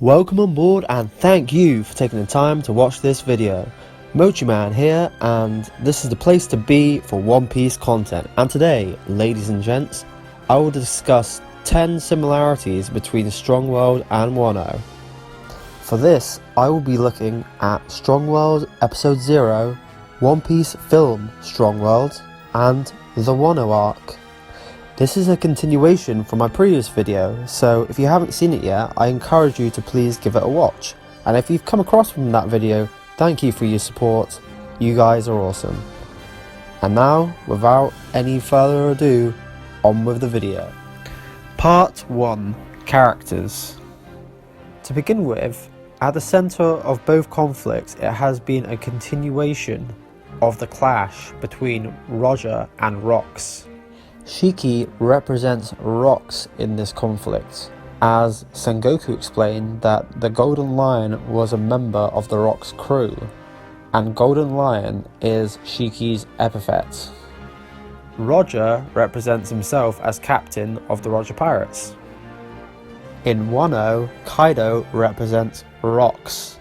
Welcome on board and thank you for taking the time to watch this video. Mochi Man here, and this is the place to be for One Piece content. And today, ladies and gents, I will discuss 10 similarities between Strong World and Wano. For this, I will be looking at Strong World Episode 0, One Piece Film Strong World, and the Wano Arc. This is a continuation from my previous video, so if you haven't seen it yet, I encourage you to please give it a watch. And if you've come across from that video, thank you for your support. You guys are awesome. And now, without any further ado, on with the video. Part 1. Characters. To begin with, at the centre of both conflicts, it has been a continuation of the clash between Roger and Rocks. Shiki represents Rocks in this conflict, as Sengoku explained that the Golden Lion was a member of the Rocks crew, and Golden Lion is Shiki's epithet. Roger represents himself as captain of the Roger Pirates. In Wano, Kaido represents Rocks,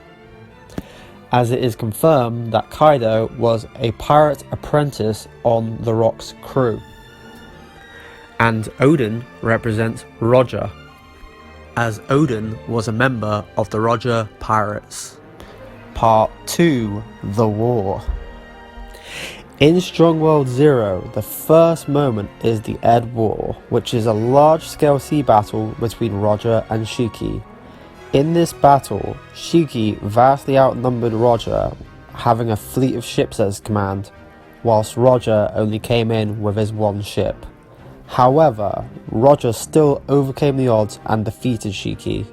as it is confirmed that Kaido was a pirate apprentice on the Rocks crew. And Odin represents Roger, as Odin was a member of the Roger Pirates. Part 2. The War. In Strong World 0, the first moment is the Ed War, which is a large-scale sea battle between Roger and Shiki. In this battle, Shiki vastly outnumbered Roger, having a fleet of ships at his command, whilst Roger only came in with his one ship. However, Roger still overcame the odds and defeated Shiki,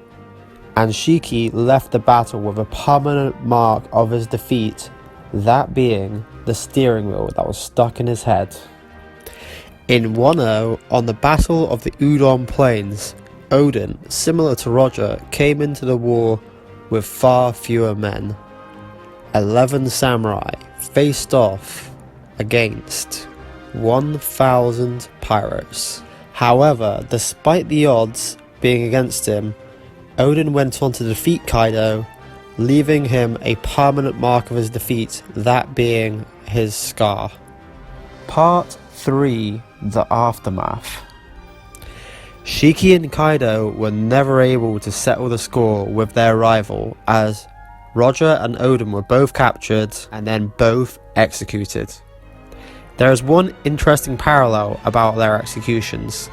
and Shiki left the battle with a permanent mark of his defeat, that being the steering wheel that was stuck in his head. In Wano, on the Battle of the Udon Plains, Odin, similar to Roger, came into the war with far fewer men. 11 samurai faced off against 1,000 pirates. However, despite the odds being against him, Odin went on to defeat Kaido, leaving him a permanent mark of his defeat, that being his scar. Part 3. The Aftermath. Shiki and Kaido were never able to settle the score with their rival, as Roger and Odin were both captured and then both executed. There is one interesting parallel about their executions.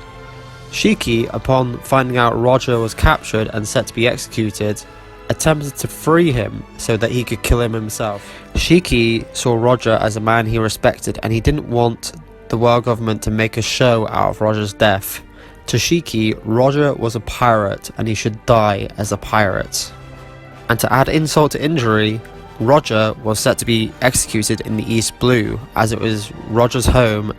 Shiki, upon finding out Roger was captured and set to be executed, attempted to free him so that he could kill him himself. Shiki saw Roger as a man he respected, and he didn't want the world government to make a show out of Roger's death. To Shiki, Roger was a pirate and he should die as a pirate. And to add insult to injury, Roger was set to be executed in the East Blue, as it was Roger's home,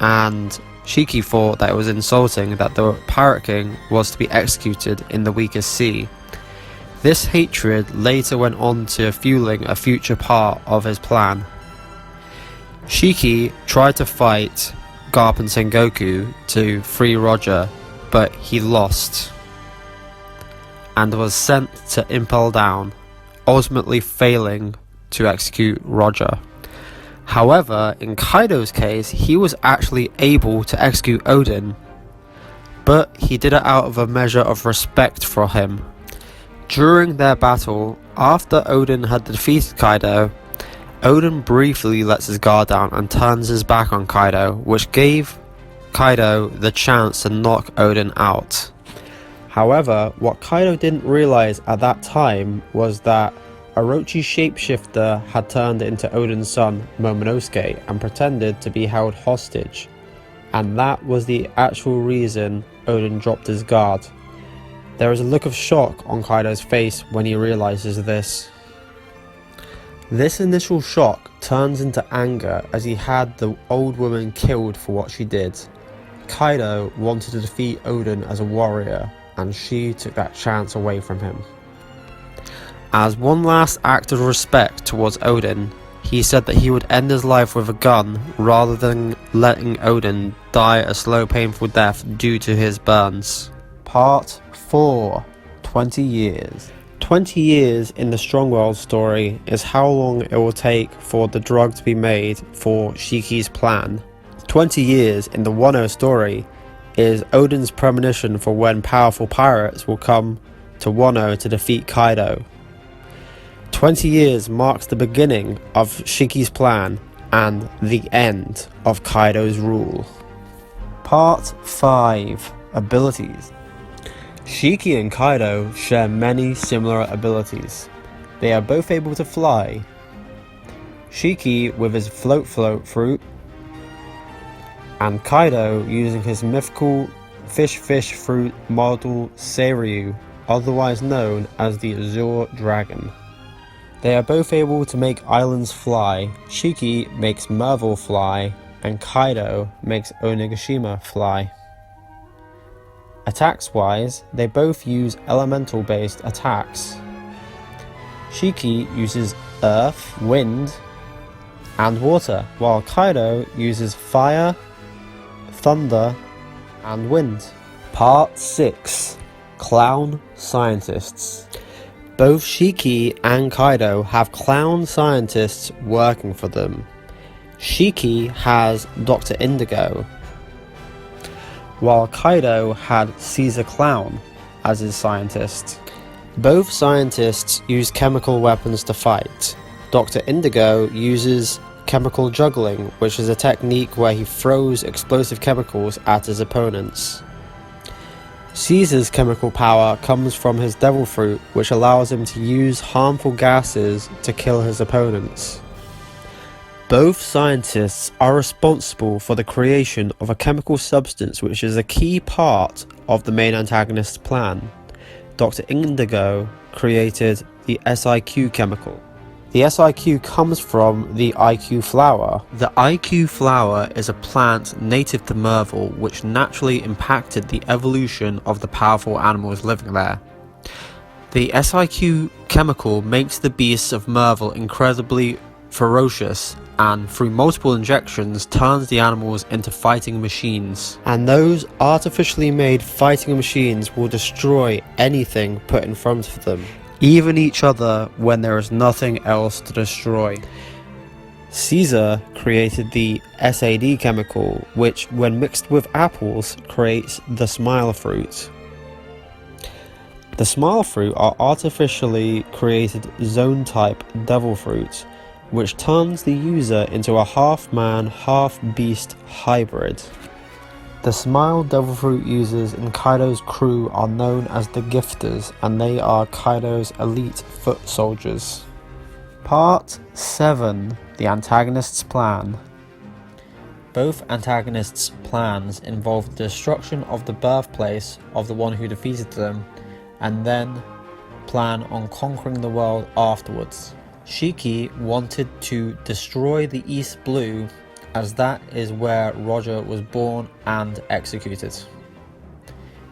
and Shiki thought that it was insulting that the Pirate King was to be executed in the weakest sea. This hatred later went on to fueling a future part of his plan. Shiki tried to fight Garp and Sengoku to free Roger, but he lost and was sent to Impel Down, ultimately failing to execute Roger. However, in Kaido's case, he was actually able to execute Odin, but he did it out of a measure of respect for him. During their battle, after Odin had defeated Kaido, Odin briefly lets his guard down and turns his back on Kaido, which gave Kaido the chance to knock Odin out. However, what Kaido didn't realize at that time was that Orochi's shapeshifter had turned into Odin's son, Momonosuke, and pretended to be held hostage, and that was the actual reason Odin dropped his guard. There is a look of shock on Kaido's face when he realizes this. This initial shock turns into anger as he had the old woman killed for what she did. Kaido wanted to defeat Odin as a warrior, and she took that chance away from him. As one last act of respect towards Odin, he said that he would end his life with a gun rather than letting Odin die a slow, painful death due to his burns. Part 4. 20 years. 20 years in the Strong World story is how long it will take for the drug to be made for Shiki's plan. 20 years in the Wano story is Odin's premonition for when powerful pirates will come to Wano to defeat Kaido. 20 years marks the beginning of Shiki's plan and the end of Kaido's rule. Part 5. Abilities. Shiki and Kaido share many similar abilities. They are both able to fly. Shiki with his float fruit, and Kaido using his mythical fish fruit model Seiryu, otherwise known as the Azure Dragon. They are both able to make islands fly. Shiki makes Merville fly, and Kaido makes Onigashima fly. Attacks wise, they both use elemental based attacks. Shiki uses earth, wind, and water, while Kaido uses fire, thunder, and wind. Part 6. Clown Scientists. Both Shiki and Kaido have clown scientists working for them. Shiki has Dr. Indigo, while Kaido had Caesar Clown as his scientist. Both scientists use chemical weapons to fight. Dr. Indigo uses chemical juggling, which is a technique where he throws explosive chemicals at his opponents. Caesar's chemical power comes from his devil fruit, which allows him to use harmful gases to kill his opponents. Both scientists are responsible for the creation of a chemical substance which is a key part of the main antagonist's plan. Dr. Indigo created the SIQ chemical. The SIQ comes from the IQ flower. The IQ flower is a plant native to Merville which naturally impacted the evolution of the powerful animals living there. The SIQ chemical makes the beasts of Merville incredibly ferocious, and through multiple injections turns the animals into fighting machines. And those artificially made fighting machines will destroy anything put in front of them, even each other when there is nothing else to destroy. Caesar created the SAD chemical, which when mixed with apples creates the smile fruit. The smile fruit are artificially created zone type devil fruit, which turns the user into a half-man, half-beast hybrid. The Smile Devil Fruit users in Kaido's crew are known as the Gifters, and they are Kaido's elite foot soldiers. Part 7. The Antagonist's Plan. Both antagonists' plans involve the destruction of the birthplace of the one who defeated them, and then plan on conquering the world afterwards. Shiki wanted to destroy the East Blue, as that is where Roger was born and executed.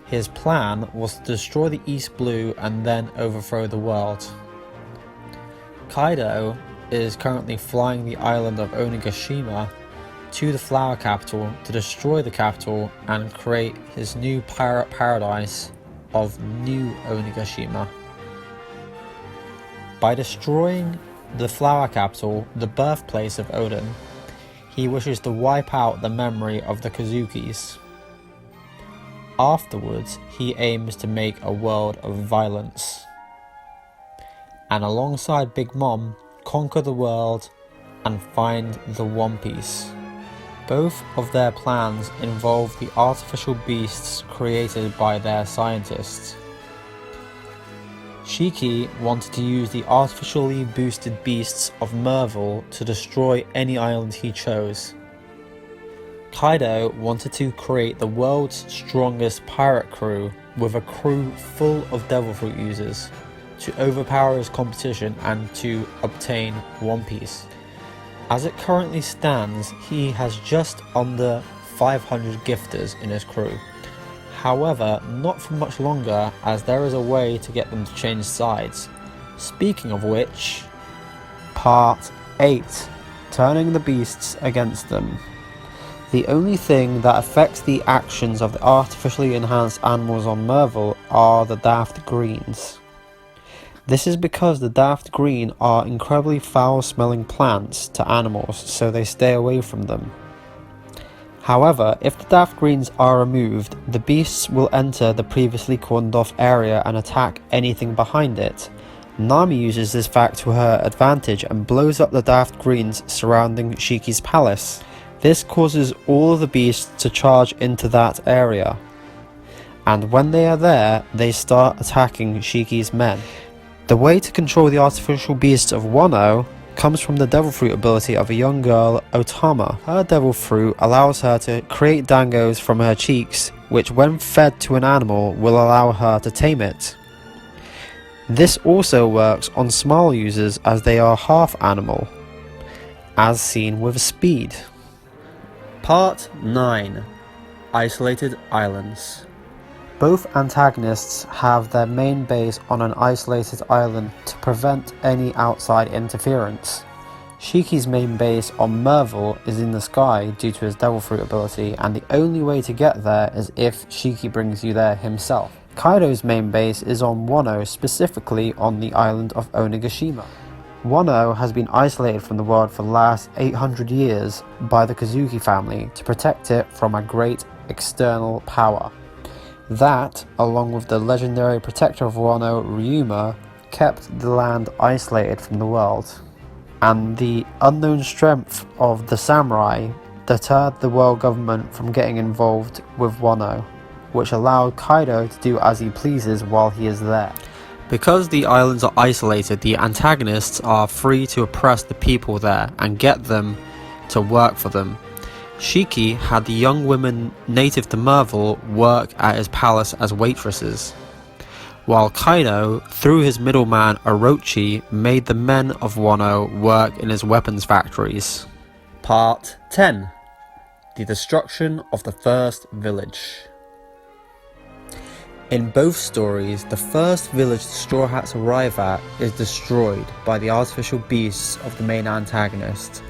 His plan was to destroy the East Blue and then overthrow the world. Kaido is currently flying the island of Onigashima to the Flower Capital to destroy the capital and create his new pirate paradise of New Onigashima. By destroying the Flower Capital, the birthplace of Odin, he wishes to wipe out the memory of the Kazukis. Afterwards, he aims to make a world of violence, and alongside Big Mom, conquer the world and find the One Piece. Both of their plans involve the artificial beasts created by their scientists. Shiki wanted to use the artificially boosted beasts of Merville to destroy any island he chose. Kaido wanted to create the world's strongest pirate crew with a crew full of Devil Fruit users to overpower his competition and to obtain One Piece. As it currently stands, he has just under 500 gifters in his crew. However, not for much longer, as there is a way to get them to change sides. Speaking of which, Part 8. Turning the beasts against them. The only thing that affects the actions of the artificially enhanced animals on Merville are the daft greens. This is because the daft green are incredibly foul-smelling plants to animals, so they stay away from them. However, if the daft greens are removed, the beasts will enter the previously cordoned off area and attack anything behind it. Nami uses this fact to her advantage and blows up the daft greens surrounding Shiki's palace. This causes all of the beasts to charge into that area, and when they are there, they start attacking Shiki's men. The way to control the artificial beasts of Wano comes from the devil fruit ability of a young girl, Otama. Her devil fruit allows her to create dangos from her cheeks, which when fed to an animal will allow her to tame it. This also works on small users as they are half animal, as seen with Speed. Part 9. Isolated Islands. Both antagonists have their main base on an isolated island to prevent any outside interference. Shiki's main base on Merville is in the sky due to his devil fruit ability, and the only way to get there is if Shiki brings you there himself. Kaido's main base is on Wano, specifically on the island of Onigashima. Wano has been isolated from the world for the last 800 years by the Kazuki family to protect it from a great external power. That, along with the legendary protector of Wano, Ryuma, kept the land isolated from the world. And the unknown strength of the samurai deterred the world government from getting involved with Wano, which allowed Kaido to do as he pleases while he is there. Because the islands are isolated, the antagonists are free to oppress the people there and get them to work for them. Shiki had the young women native to Merville work at his palace as waitresses, while Kaido, through his middleman Orochi, made the men of Wano work in his weapons factories. Part 10. The destruction of the first village. In both stories, the first village the Straw Hats arrive at is destroyed by the artificial beasts of the main antagonist.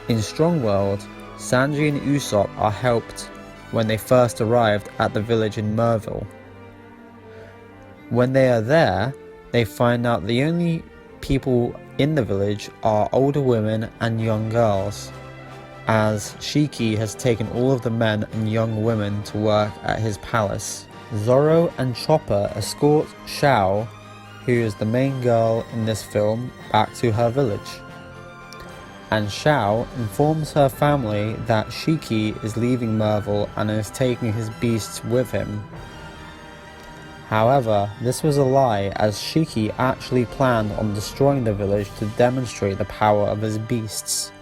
In Strong World, Sanji and Usopp are helped when they first arrived at the village in Merville. When they are there, they find out the only people in the village are older women and young girls, as Shiki has taken all of the men and young women to work at his palace. Zoro and Chopper escort Shao, who is the main girl in this film, back to her village. And Shao informs her family that Shiki is leaving Merville and is taking his beasts with him. However, this was a lie, as Shiki actually planned on destroying the village to demonstrate the power of his beasts,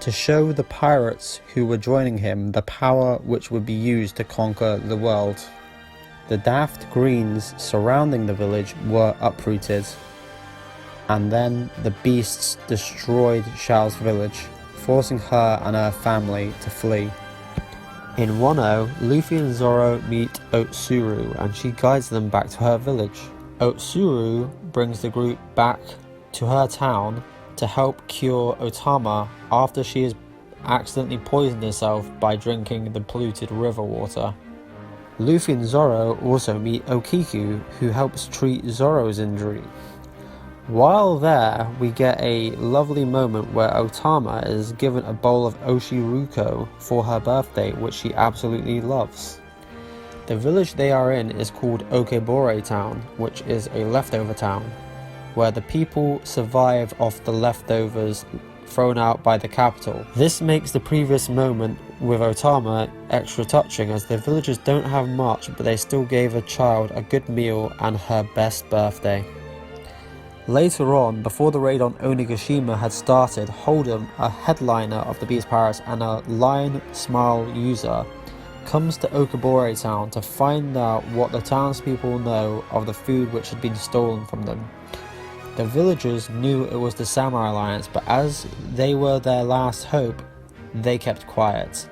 to show the pirates who were joining him the power which would be used to conquer the world. The daft greens surrounding the village were uprooted, and then the beasts destroyed Shao's village, forcing her and her family to flee. In Wano, Luffy and Zoro meet Otsuru, and she guides them back to her village. Otsuru brings the group back to her town to help cure Otama after she has accidentally poisoned herself by drinking the polluted river water. Luffy and Zoro also meet Okiku, who helps treat Zoro's injury. While there, we get a lovely moment where Otama is given a bowl of Oshiruko for her birthday, which she absolutely loves. The village they are in is called Okebore Town, which is a leftover town, where the people survive off the leftovers thrown out by the capital. This makes the previous moment with Otama extra touching, as the villagers don't have much, but they still gave a child a good meal and her best birthday. Later on, before the raid on Onigashima had started, Hold'em, a headliner of the Beast Pirates and a Lion Smile user, comes to Okebore Town to find out what the townspeople know of the food which had been stolen from them. The villagers knew it was the Samurai Alliance, but as they were their last hope, they kept quiet,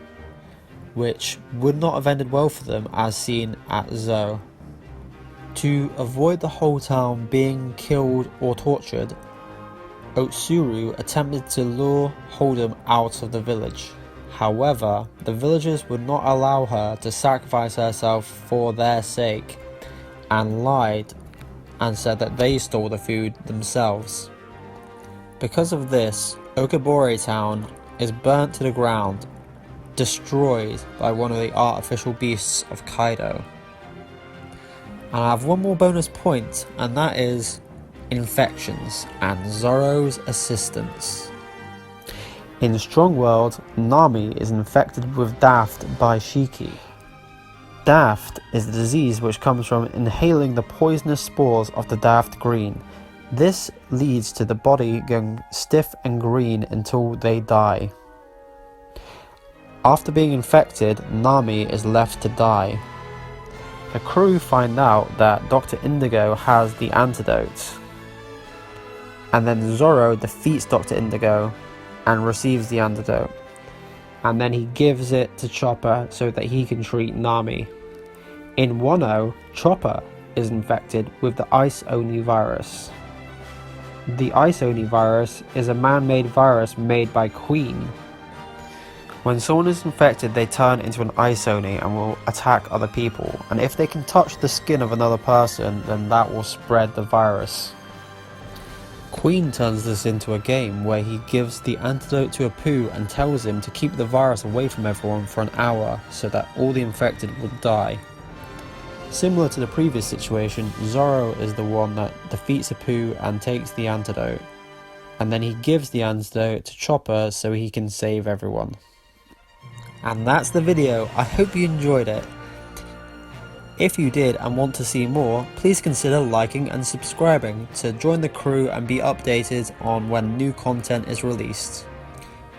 which would not have ended well for them, as seen at Zou. To avoid the whole town being killed or tortured, Otsuru attempted to lure Hold'em out of the village. However, the villagers would not allow her to sacrifice herself for their sake, and lied and said that they stole the food themselves. Because of this, Okabore town is burnt to the ground, destroyed by one of the artificial beasts of Kaido. And I have one more bonus point, and that is infections and Zoro's assistance. In Strong World, Nami is infected with Daft by Shiki. Daft is the disease which comes from inhaling the poisonous spores of the Daft Green. This leads to the body going stiff and green until they die. After being infected, Nami is left to die. The crew find out that Dr. Indigo has the antidote, and then Zoro defeats Dr. Indigo and receives the antidote, and then he gives it to Chopper so that he can treat Nami. In Wano, Chopper is infected with the Ice Oni virus. The Ice Oni virus is a man-made virus made by Queen. When someone is infected, they turn into an Ice Oni and will attack other people, and if they can touch the skin of another person, then that will spread the virus. Queen turns this into a game where he gives the antidote to Apu and tells him to keep the virus away from everyone for an hour so that all the infected will die. Similar to the previous situation, Zoro is the one that defeats Apu and takes the antidote, and then he gives the antidote to Chopper so he can save everyone. And that's the video. I hope you enjoyed it. If you did and want to see more, please consider liking and subscribing to join the crew and be updated on when new content is released.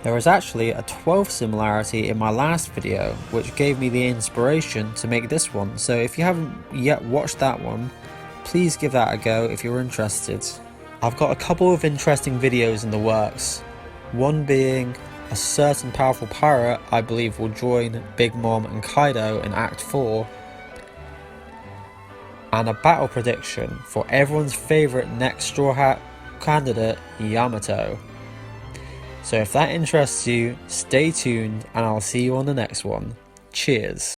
There is actually a 12th similarity in my last video, which gave me the inspiration to make this one, so if you haven't yet watched that one, please give that a go if you're interested. I've got a couple of interesting videos in the works, one being a certain powerful pirate I believe will join Big Mom and Kaido in Act 4, and a battle prediction for everyone's favourite next Straw Hat candidate, Yamato. So if that interests you, stay tuned and I'll see you on the next one. Cheers.